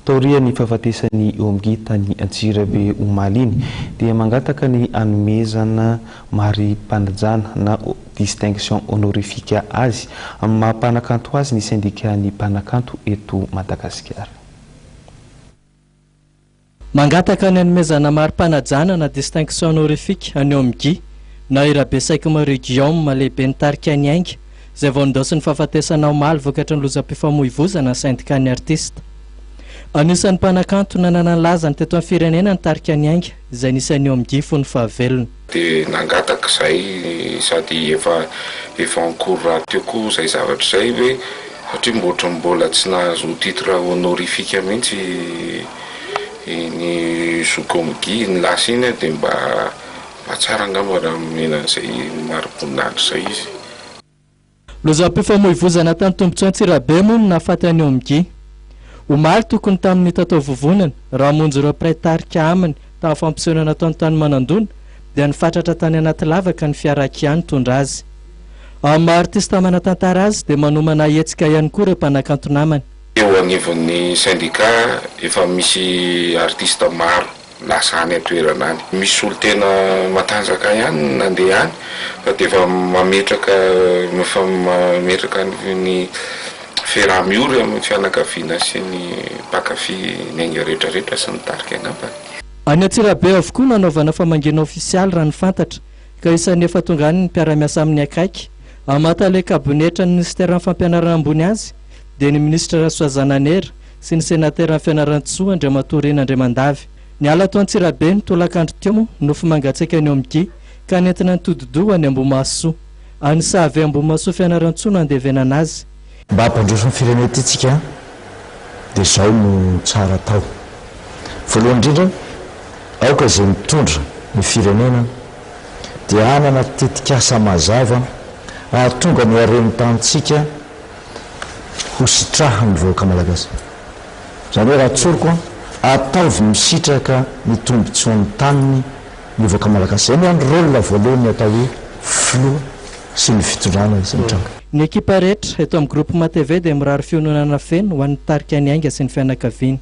Taoria ny fahafatesany eo amin'ny tany Antsirabe Omaliny dia mangataka ny hanomezana mari-panajana na distinction honorifique azy amin'ny maha-mpanakanto azy ny syndicat ny mpanakanto eto Madagasikara. Mangataka ny hanomezana mari-panajana na distinction honorifique aneo amin'ny na Irabe Saikama Guillaume lehibe ny tarika ny Ainga izay vao nidosy ny fahafatesana omaly vokatry ny lozam-pifamoivoizana ny syndicat ny artista. Anisan'ny mpanakanto nanana ny lazany teto amin'ny firenena ny tarika ny Ainga izay nisany eo amin'ny fony fahavelona. Dia nangataka izay sady efa ankora teo koa izay zavatra izay hoe satria mbola tsy nahazo titre honorifique mihitsy ny Zokomgi ny lasa iny dia mba tsara angamba raha menan'izay mari-boninahitra izay izy. Lozam-pifamoivoizana tany tombotsoa Antsirabe moa no nahafaty aneo amin'ny omaly tokony tamin'ny tatao vovonana raha monjy ireo mpiray tarika aminy tamin'ny fampisehoana nataony tany Manandona dia nifatratra tany anaty lavaka ny fiarakiany tondra azy. Amin'ny artista manatantara azy dia manomana hetsika ihany koa ireo mpanakanto namany. Eo anivon'ny syndicat efa misy artista maro lasa any atoerana any. Misy olo tena matanjaka ihany nandeha any dia efa mametraka ny fiaraha-miora amin'ny fianakaviana sy ny mpakafy ny Ainga rehetrarehetra sy ny tarika angamba. Any Antsirabe avokoa nanaovana famangina ofisialy raha ny fantatra ka isan'ny efa tonga any ny mpiara-miasa amin'ny akaiky amatale kabinetra ny ministera ny fampianarana ambony azy dia ny ministra Rasoazana Nera sy ny senatera ny fianaran-tsoa Andriamatorina Andriamandavy. Ny ala ato Antsirabe ny tolakandro teo nofo mangatsika ny amin'ny ka nentina ny todidoha ny Ambohimasoa. Any Savy Ambohimasoa fianaran-tsoa no andevenana azy. Mba hampandroso ny firenena itsika dia izao no tsara tao. Voalohany indrindra aoka izay mitondra ny firenena dia hanana tetikasa mazava ahatonga ny hareny tantsika ho sitrahany vahoaka malagasy. Izany hoe raha tsoriko ataovy misitraka ny tombotsoan'ny taniny ny vahoaka malagasy. Izay ny rôle voalohany atao hoe filoha sy ny fitondrana izay mitranga. Ny ekipa rehetra eto amin'ny groupement TV dia mirary fiononana feno ho an'ny tarika ny Ainga sy ny fianakaviany.